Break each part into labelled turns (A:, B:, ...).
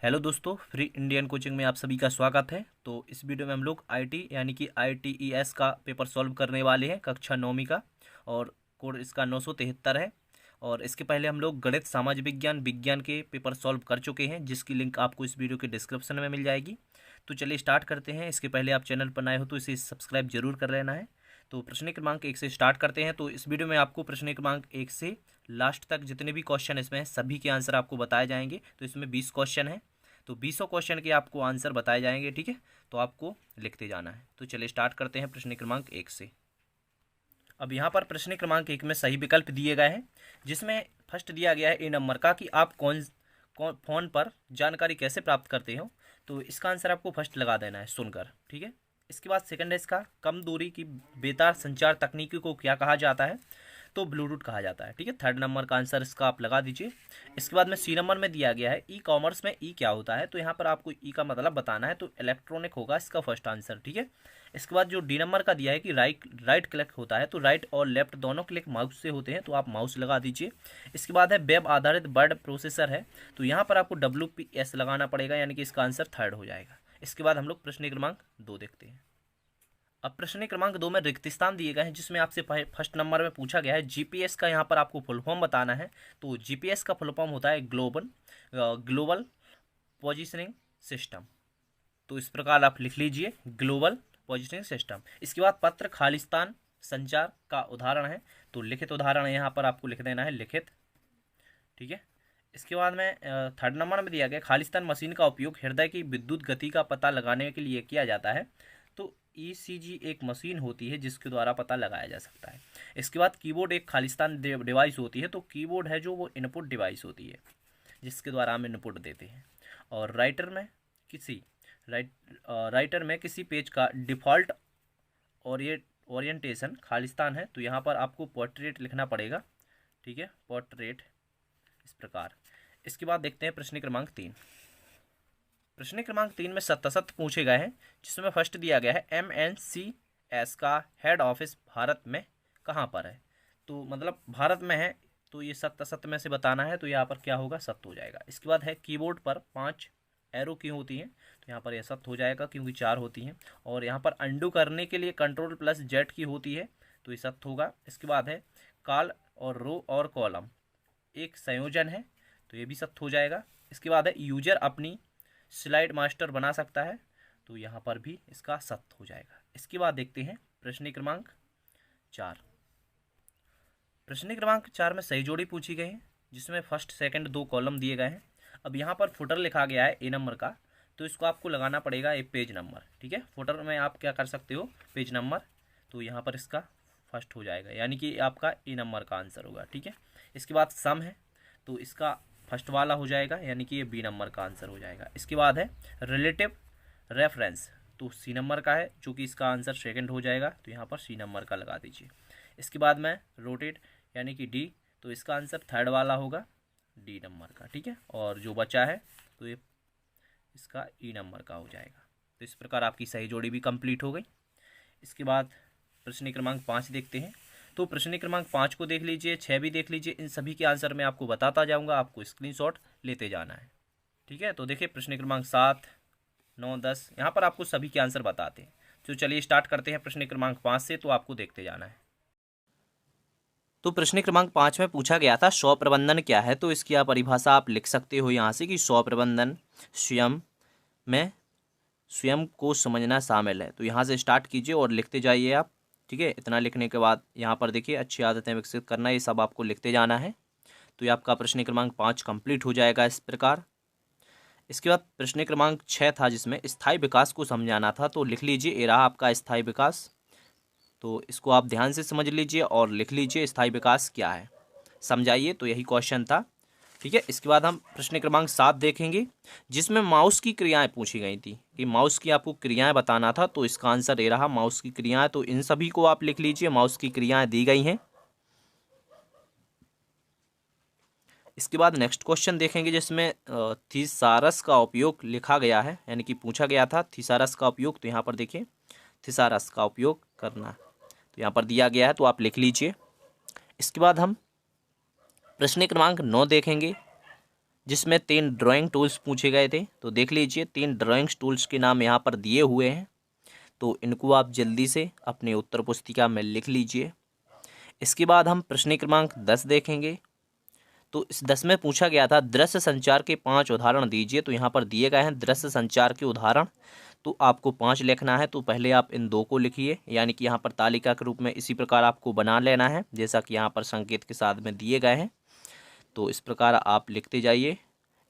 A: Hello दोस्तों, free Indian coaching में आप सभी का स्वागत है। तो इस वीडियो में हम लोग आईटी यानी कि ITES का पेपर सॉल्व करने वाले हैं, कक्षा 9वीं का। और कोड इसका 973 है। और इसके पहले हम लोग गणित, सामाजिक विज्ञान, विज्ञान के पेपर सॉल्व कर चुके हैं, जिसकी लिंक आपको इस वीडियो के डिस्क्रिप्शन में मिल जाएगी। तो चलिए स्टार्ट करते हैं। इसके पहले आप चैनल पर नए हो तो इसे सब्सक्राइब जरूर कर लेना है। तो प्रश्न क्रमांक 1 से स्टार्ट करते हैं। तो इस वीडियो में आपको प्रश्न क्रमांक 1 से लास्ट तक जितने भी क्वेश्चन इसमें हैं सभी के आंसर आपको बताए जाएंगे। तो इसमें 20 क्वेश्चन हैं, तो 20 क्वेश्चन के आपको आंसर बताए जाएंगे। ठीक है, तो आपको लिखते जाना है। तो चलिए स्टार्ट करते हैं प्रश्न क्रमांक 1 से। अब यहाँ पर प्रश्न क्रमांक 1 में सही विकल्प दिए गए हैं, जिसमें फर्स्ट दिया गया है ए नंबर का कि आप कौन फ़ोन पर जानकारी कैसे प्राप्त करते हो। तो इसका आंसर आपको फर्स्ट लगा देना है सुनकर। ठीक है, इसके बाद सेकंड है इसका, कम दूरी की बेतार संचार तकनीकी को क्या कहा जाता है। तो ब्लूटूथ कहा जाता है। ठीक है, थर्ड नंबर का आंसर इसका आप लगा दीजिए। इसके बाद में सी नंबर में दिया गया है ई कॉमर्स में ई क्या होता है। तो यहाँ पर आपको ई का मतलब बताना है, तो इलेक्ट्रॉनिक होगा इसका फर्स्ट आंसर। ठीक है, इसके बाद जो डी नंबर का दिया है कि राइट क्लिक होता है, तो राइट और लेफ्ट दोनों क्लिक माउस से होते हैं, तो आप माउस लगा दीजिए। इसके बाद है वेब आधारित वर्ड प्रोसेसर है, तो यहाँ पर आपको WPS लगाना पड़ेगा, यानी कि इसका आंसर थर्ड हो जाएगा। इसके बाद हम लोग प्रश्न क्रमांक 2 देखते हैं। अब प्रश्न क्रमांक 2 में रिक्त स्थान दिए गए हैं, जिसमें आपसे फर्स्ट नंबर में पूछा गया है जीपीएस का यहाँ पर आपको फुल फॉर्म बताना है। तो जीपीएस का फुल फॉर्म होता है ग्लोबल पोजिशनिंग सिस्टम। तो इस प्रकार आप लिख लीजिए, ग्लोबल पोजिशनिंग सिस्टम। इसके बाद पत्र खालिस्तान संचार का उदाहरण है, तो लिखित उदाहरण है, यहाँ पर आपको लिख देना है लिखित। ठीक है, इसके बाद में थर्ड नंबर में दिया गया खालिस्तान मशीन का उपयोग हृदय की विद्युत गति का पता लगाने के लिए किया जाता है। तो ECG एक मशीन होती है जिसके द्वारा पता लगाया जा सकता है। इसके बाद कीबोर्ड एक खालिस्तान डिवाइस होती है, तो कीबोर्ड है जो वो इनपुट डिवाइस होती है जिसके द्वारा हम इनपुट देते हैं। और किसी राइटर में किसी पेज का डिफ़ॉल्ट ओरिएंटेशन खालिस्तान है, तो यहाँ पर आपको पोर्ट्रेट लिखना पड़ेगा। ठीक है, पोर्ट्रेट इस प्रकार। इसके बाद देखते हैं प्रश्न क्रमांक 3। प्रश्न क्रमांक 3 में सत्य पूछे गए हैं, जिसमें फर्स्ट दिया गया है MNCS का हेड ऑफिस भारत में कहाँ पर है। तो मतलब भारत में है, तो ये सत्य में से बताना है, तो यहाँ पर क्या होगा, सत्य हो जाएगा। इसके बाद है कीबोर्ड पर 5 एरो क्यों होती हैं, तो यहाँ पर यह सत्य हो जाएगा क्योंकि 4 होती हैं। और यहाँ पर अंडू करने के लिए Ctrl+Z की होती है, तो ये सत्य होगा। इसके बाद है कॉल और रो और कॉलम एक संयोजन है, तो ये भी सत्य हो जाएगा। इसके बाद है यूजर अपनी स्लाइड मास्टर बना सकता है, तो यहाँ पर भी इसका सत्य हो जाएगा। इसके बाद देखते हैं प्रश्न क्रमांक 4। प्रश्न क्रमांक 4 में सही जोड़ी पूछी गई है, जिसमें फर्स्ट सेकंड 2 कॉलम दिए गए हैं। अब यहाँ पर फुटर लिखा गया है ए नंबर का, तो इसको आपको लगाना पड़ेगा एक पेज नंबर। ठीक है, फुटर में आप क्या कर सकते हो, पेज नंबर, तो यहाँ पर इसका फर्स्ट हो जाएगा, यानी कि आपका ए नंबर का आंसर होगा। ठीक है, इसके बाद सम है, तो इसका फर्स्ट वाला हो जाएगा, यानी कि ये बी नंबर का आंसर हो जाएगा। इसके बाद है रिलेटिव रेफरेंस, तो सी नंबर का है, जो कि इसका आंसर सेकंड हो जाएगा, तो यहाँ पर सी नंबर का लगा दीजिए। इसके बाद में रोटेट यानी कि डी, तो इसका आंसर थर्ड वाला होगा, डी नंबर का। ठीक है, और जो बचा है तो ये इसका ई नंबर का हो जाएगा। तो इस प्रकार आपकी सही जोड़ी भी कंप्लीट हो गई। इसके बाद प्रश्न क्रमांक 5 देखते हैं। तो प्रश्न क्रमांक 5 को देख लीजिए, 6 भी देख लीजिए। इन सभी के आंसर मैं आपको बताता जाऊंगा, आपको स्क्रीनशॉट लेते जाना है। ठीक है, तो देखिए प्रश्न क्रमांक 7, 9, 10, यहाँ पर आपको सभी के आंसर बताते हैं। तो चलिए स्टार्ट करते हैं प्रश्न क्रमांक 5 से, तो आपको देखते जाना है। तो प्रश्न क्रमांक 5 में पूछा गया था स्व प्रबंधन क्या है। तो इसकी आप परिभाषा आप लिख सकते हो यहाँ से कि स्व प्रबंधन स्वयं को समझना शामिल है। तो यहाँ से स्टार्ट कीजिए और लिखते जाइए आप। ठीक है, इतना लिखने के बाद यहाँ पर देखिए अच्छी आदतें विकसित करना, ये सब आपको लिखते जाना है। तो ये आपका प्रश्न क्रमांक 5 कंप्लीट हो जाएगा इस प्रकार। इसके बाद प्रश्न क्रमांक 6 था, जिसमें स्थायी विकास को समझाना था। तो लिख लीजिए, ये रहा आपका स्थायी विकास। तो इसको आप ध्यान से समझ लीजिए और लिख लीजिए स्थायी विकास क्या है, समझाइए। तो यही क्वेश्चन था। ठीक है, इसके बाद हम प्रश्न क्रमांक 7 देखेंगे, जिसमें माउस की क्रियाएं पूछी गई थी कि माउस की आपको क्रियाएं बताना था। तो इसका आंसर ये रहा, माउस की क्रियाएं। तो इन सभी को आप लिख लीजिए, माउस की क्रियाएं दी गई हैं। इसके बाद नेक्स्ट क्वेश्चन देखेंगे, जिसमें थिसारस का उपयोग लिखा गया है, यानी कि पूछा गया था थिसारस का उपयोग। तो यहाँ पर देखिए थिसारस का उपयोग करना, तो यहाँ पर दिया गया है, तो आप लिख लीजिए। इसके बाद हम प्रश्न क्रमांक 9 देखेंगे, जिसमें 3 ड्राइंग टूल्स पूछे गए थे। तो देख लीजिए 3 ड्राइंग टूल्स के नाम यहाँ पर दिए हुए हैं, तो इनको आप जल्दी से अपने उत्तर पुस्तिका में लिख लीजिए। इसके बाद हम प्रश्न क्रमांक 10 देखेंगे। तो इस 10 में पूछा गया था दृश्य संचार के 5 उदाहरण दीजिए। तो यहाँ पर दिए गए हैं दृश्य संचार के उदाहरण, तो आपको 5 लिखना है। तो पहले आप इन 2 को लिखिए, यानी कि यहाँ पर तालिका के रूप में इसी प्रकार आपको बना लेना है, जैसा कि यहाँ पर संकेत के साथ में दिए गए हैं। तो इस प्रकार आप लिखते जाइए।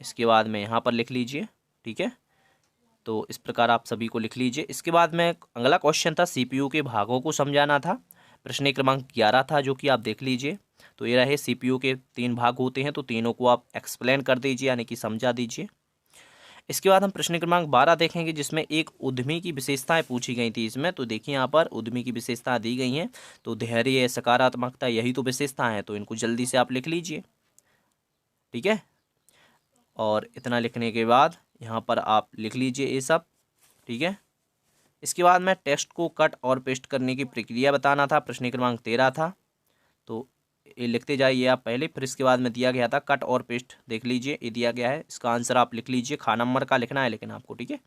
A: इसके बाद में यहाँ पर लिख लीजिए, ठीक है। तो इस प्रकार आप सभी को लिख लीजिए। इसके बाद में अगला क्वेश्चन था सीपीयू के भागों को समझाना था। प्रश्न क्रमांक 11 था, जो कि आप देख लीजिए। तो ये रहे सीपीयू के 3 भाग होते हैं, तो तीनों को आप एक्सप्लेन कर दीजिए, यानी कि समझा दीजिए। इसके बाद हम प्रश्न क्रमांक 12 देखेंगे, जिसमें एक उद्यमी की विशेषताएं पूछी गई थी इसमें। तो देखिए यहाँ पर उद्यमी की विशेषताएं दी गई हैं। तो धैर्य, सकारात्मकता, यही तो विशेषताएं हैं। तो इनको जल्दी से आप लिख लीजिए, ठीक है। और इतना लिखने के बाद यहाँ पर आप लिख लीजिए ये सब, ठीक है। इसके बाद में टेक्स्ट को कट और पेस्ट करने की प्रक्रिया बताना था। प्रश्न क्रमांक 13 था। तो ये लिखते जाइए आप पहले, फिर इसके बाद में दिया गया था कट और पेस्ट, देख लीजिए ये दिया गया है। इसका आंसर आप लिख लीजिए, खा नंबर का लिखना है लेकिन आपको, ठीक है।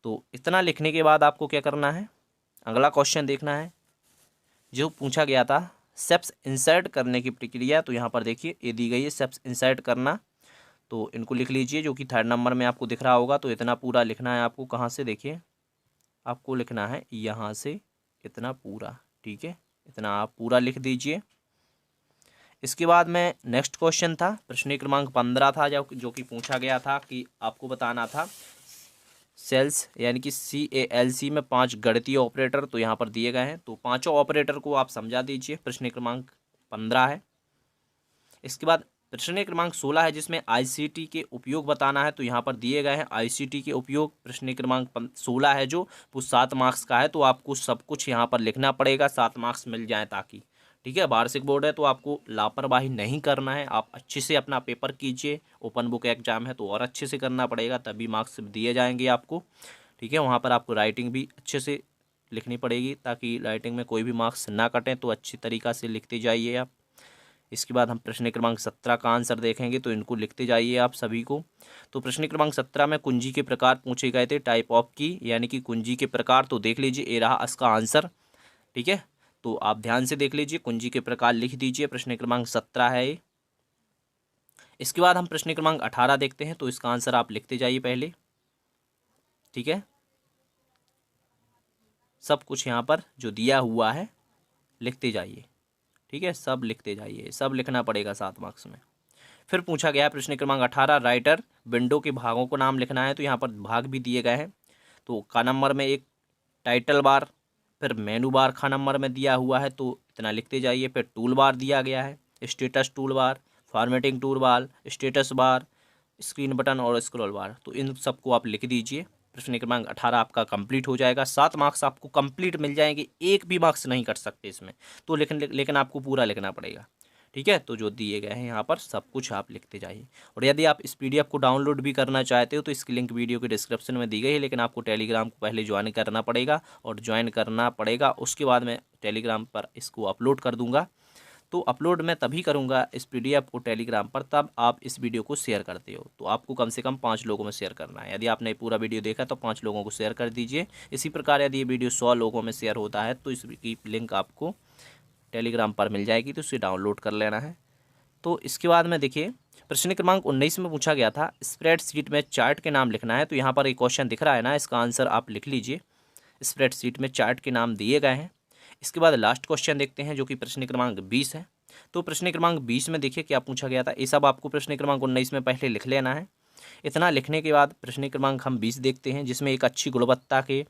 A: तो इतना लिखने के बाद आपको क्या करना है, अगला क्वेश्चन देखना है जो पूछा गया था सेप्स इंसर्ट करने की प्रक्रिया। तो यहाँ पर देखिए ये दी गई है सेप्स इंसर्ट करना। तो इनको लिख लीजिए, जो कि 3rd नंबर में आपको दिख रहा होगा। तो इतना पूरा लिखना है आपको, कहाँ से, देखिए आपको लिखना है यहाँ से इतना पूरा, ठीक है। इतना आप पूरा लिख दीजिए। इसके बाद में नेक्स्ट क्वेश्चन था प्रश्न क्रमांक 15 था, जो कि पूछा गया था कि आपको बताना था सेल्स यानी कि CALC में 5 गणितीय ऑपरेटर। तो यहाँ पर दिए गए हैं, तो पांचों ऑपरेटर को आप समझा दीजिए। प्रश्न क्रमांक 15 है। इसके बाद प्रश्न क्रमांक 16 है, जिसमें ICT के उपयोग बताना है। तो यहाँ पर दिए गए हैं ICT के उपयोग। प्रश्न क्रमांक 16 है जो वो 7 मार्क्स का है। तो आपको सब कुछ यहाँ पर लिखना पड़ेगा, 7 मार्क्स मिल जाए ताकि, ठीक है। वार्षिक बोर्ड है तो आपको लापरवाही नहीं करना है, आप अच्छे से अपना पेपर कीजिए। ओपन बुक एग्जाम है तो और अच्छे से करना पड़ेगा, तभी मार्क्स दिए जाएंगे आपको, ठीक है। वहाँ पर आपको राइटिंग भी अच्छे से लिखनी पड़ेगी, ताकि राइटिंग में कोई भी मार्क्स ना कटें। तो अच्छी तरीक़ा से लिखते जाइए आप। इसके बाद हम प्रश्न क्रमांक 17 का आंसर देखेंगे, तो इनको लिखते जाइए आप सभी को। तो प्रश्न क्रमांक 17 में कुंजी के प्रकार पूछे गए थे, टाइप ऑफ की, यानी कि कुंजी के प्रकार। तो देख लीजिए ये रहा इसका आंसर, ठीक है। तो आप ध्यान से देख लीजिए, कुंजी के प्रकार लिख दीजिए। प्रश्न क्रमांक 17 है ये। इसके बाद हम प्रश्न क्रमांक 18 देखते हैं। तो इसका आंसर आप लिखते जाइए पहले, ठीक है। सब कुछ यहाँ पर जो दिया हुआ है लिखते जाइए, ठीक है। सब लिखते जाइए, सब लिखना पड़ेगा 7 मार्क्स में। फिर पूछा गया है प्रश्न क्रमांक 18 राइटर विंडो के भागों को नाम लिखना है। तो यहाँ पर भाग भी दिए गए हैं। तो का नंबर में एक टाइटल बार, फिर मेनू बार खा नंबर में दिया हुआ है। तो इतना लिखते जाइए। फिर टूल बार दिया गया है, status tool bar, formatting tool bar, status bar, screen button और स्क्रॉल बार। तो इन सबको आप लिख दीजिए। प्रश्न क्रमांक 18 आपका कंप्लीट हो जाएगा। 7 मार्क्स आपको कंप्लीट मिल जाएंगे, एक भी मार्क्स नहीं कट सकते इसमें। तो लेकिन आपको पूरा लिखना पड़ेगा, ठीक है। तो जो दिए गए हैं यहाँ पर सब कुछ आप लिखते जाइए। और यदि आप इस PDF को डाउनलोड भी करना चाहते हो तो इसकी लिंक वीडियो के डिस्क्रिप्शन में दी गई है, लेकिन आपको टेलीग्राम को पहले ज्वाइन करना पड़ेगा। और ज्वाइन करना पड़ेगा उसके बाद मैं टेलीग्राम पर इसको अपलोड कर दूंगा। तो अपलोड मैं तभी करूंगा इस PDF को टेलीग्राम पर, तब आप इस वीडियो को शेयर करते हो। तो आपको कम से कम 5 लोगों में शेयर करना है। यदि आपने पूरा वीडियो देखा तो 5 लोगों को शेयर कर दीजिए। इसी प्रकार यदि ये वीडियो 100 लोगों में शेयर होता है तो इसकी लिंक आपको टेलीग्राम पर मिल जाएगी, तो उसे डाउनलोड कर लेना है। तो इसके बाद में देखिए प्रश्न क्रमांक 19 में पूछा गया था स्प्रेडशीट में चार्ट के नाम लिखना है। तो यहाँ पर एक क्वेश्चन दिख रहा है ना, इसका आंसर आप लिख लीजिए। स्प्रेडशीट में चार्ट के नाम दिए गए हैं। इसके बाद लास्ट क्वेश्चन देखते हैं, जो कि प्रश्न क्रमांक 20 है। तो प्रश्न क्रमांक 20 में देखिए क्या पूछा गया था, ये सब आपको प्रश्न क्रमांक 19 में पहले लिख लेना है। इतना लिखने के बाद प्रश्न क्रमांक हम 20 देखते हैं, जिसमें एक अच्छी गुणवत्ता के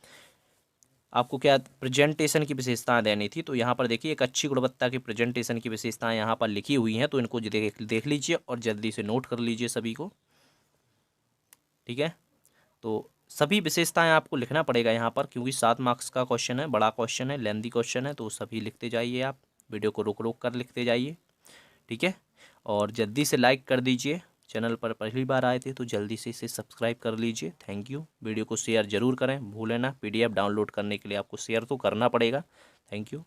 A: आपको क्या प्रेजेंटेशन की विशेषताएं देनी थी। तो यहाँ पर देखिए एक अच्छी गुणवत्ता की प्रेजेंटेशन की विशेषताएं यहाँ पर लिखी हुई हैं। तो इनको देख लीजिए और जल्दी से नोट कर लीजिए सभी को, ठीक है। तो सभी विशेषताएं आपको लिखना पड़ेगा यहाँ पर, क्योंकि 7 मार्क्स का क्वेश्चन है, बड़ा क्वेश्चन है, लेंथी क्वेश्चन है। तो सभी लिखते जाइए आप, वीडियो को रोक रोक कर लिखते जाइए, ठीक है। और जल्दी से लाइक कर दीजिए। चैनल पर पहली बार आए थे तो जल्दी से इसे सब्सक्राइब कर लीजिए। Thank you. वीडियो को शेयर जरूर करें, भूलें ना। PDF डाउनलोड करने के लिए आपको शेयर तो करना पड़ेगा। Thank you.